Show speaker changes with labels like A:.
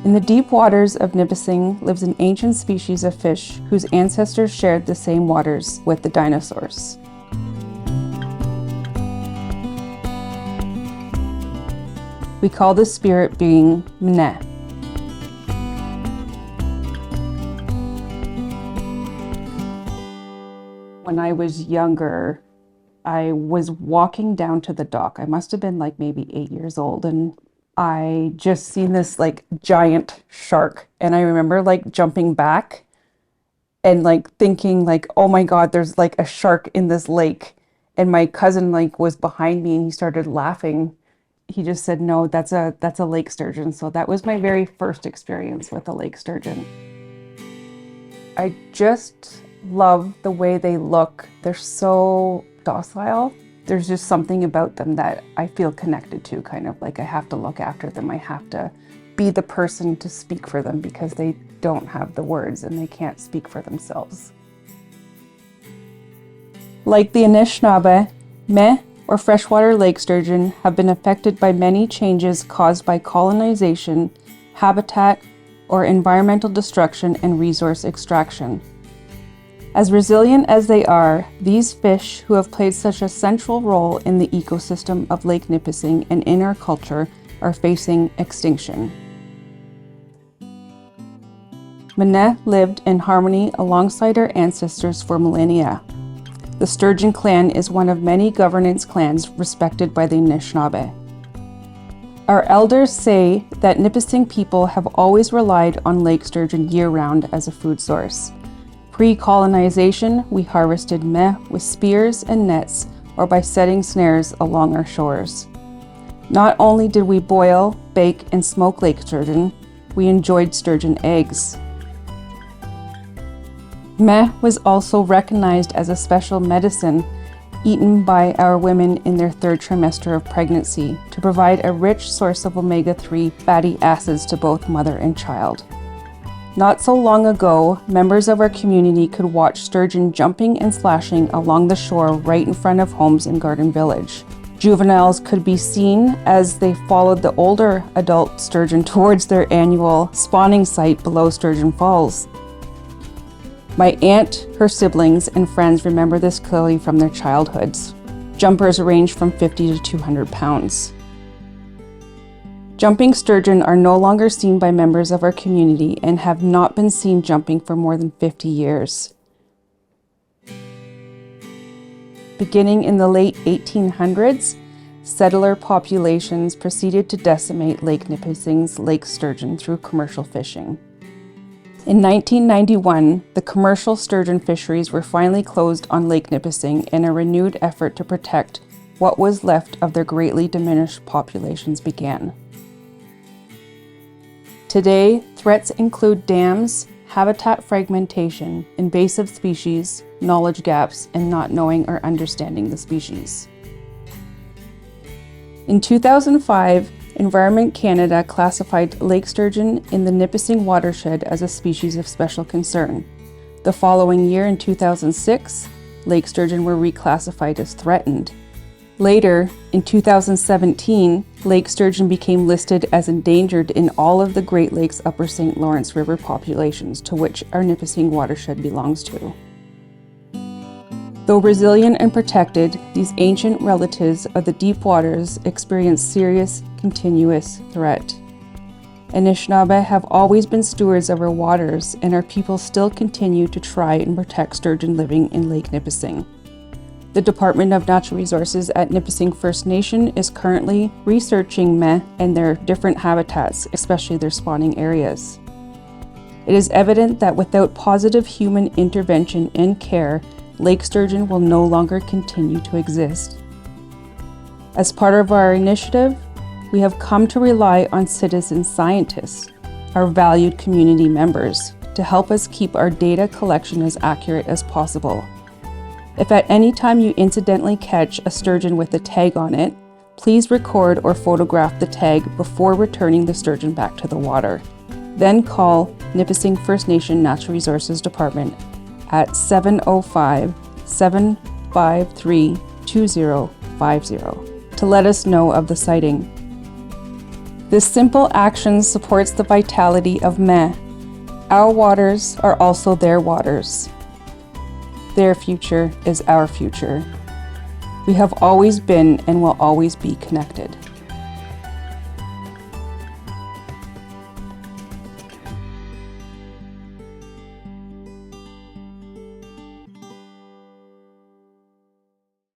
A: In the deep waters of Nipissing lives an ancient species of fish whose ancestors shared the same waters with the dinosaurs. We call this spirit being Nm'e. When I was younger, I was walking down to the dock. I must have been like maybe 8 years old, and I just seen this like giant shark. And I remember like jumping back and like thinking like, oh my God, there's like a shark in this lake. And my cousin like was behind me and he started laughing. He just said, no, that's a lake sturgeon. So that was my very first experience with a lake sturgeon. I just love the way they look. They're so docile. There's just something about them that I feel connected to, kind of like I have to look after them. I have to be the person to speak for them because they don't have the words and they can't speak for themselves. Like the Anishinaabe, Nm'e, or freshwater lake sturgeon, have been affected by many changes caused by colonization, habitat, or environmental destruction and resource extraction. As resilient as they are, these fish, who have played such a central role in the ecosystem of Lake Nipissing and in our culture, are facing extinction. Nm'e lived in harmony alongside our ancestors for millennia. The Sturgeon clan is one of many governance clans respected by the Anishinaabe. Our elders say that Nipissing people have always relied on lake sturgeon year-round as a food source. Pre-colonization, we harvested Nm'e with spears and nets or by setting snares along our shores. Not only did we boil, bake, and smoke lake sturgeon, we enjoyed sturgeon eggs. Nm'e was also recognized as a special medicine eaten by our women in their third trimester of pregnancy to provide a rich source of omega-3 fatty acids to both mother and child. Not so long ago, members of our community could watch sturgeon jumping and splashing along the shore right in front of homes in Garden Village. Juveniles could be seen as they followed the older adult sturgeon towards their annual spawning site below Sturgeon Falls. My aunt, her siblings, and friends remember this clearly from their childhoods. Jumpers range from 50 to 200 pounds. Jumping sturgeon are no longer seen by members of our community and have not been seen jumping for more than 50 years. Beginning in the late 1800s, settler populations proceeded to decimate Lake Nipissing's lake sturgeon through commercial fishing. In 1991, the commercial sturgeon fisheries were finally closed on Lake Nipissing in a renewed effort to protect what was left of their greatly diminished populations began. Today, threats include dams, habitat fragmentation, invasive species, knowledge gaps, and not knowing or understanding the species. In 2005, Environment Canada classified lake sturgeon in the Nipissing Watershed as a species of special concern. The following year, in 2006, lake sturgeon were reclassified as threatened. Later, in 2017, lake sturgeon became listed as endangered in all of the Great Lakes Upper St. Lawrence River populations, to which our Nipissing watershed belongs to. Though resilient and protected, these ancient relatives of the deep waters experience serious, continuous threat. Anishinaabe have always been stewards of our waters, and our people still continue to try and protect sturgeon living in Lake Nipissing. The Department of Natural Resources at Nipissing First Nation is currently researching Nm'e and their different habitats, especially their spawning areas. It is evident that without positive human intervention and care, lake sturgeon will no longer continue to exist. As part of our initiative, we have come to rely on citizen scientists, our valued community members, to help us keep our data collection as accurate as possible. If at any time you incidentally catch a sturgeon with a tag on it, please record or photograph the tag before returning the sturgeon back to the water. Then call Nipissing First Nation Natural Resources Department at 705-753-2050 to let us know of the sighting. This simple action supports the vitality of Nm'e. Our waters are also their waters. Their future is our future. We have always been and will always be connected.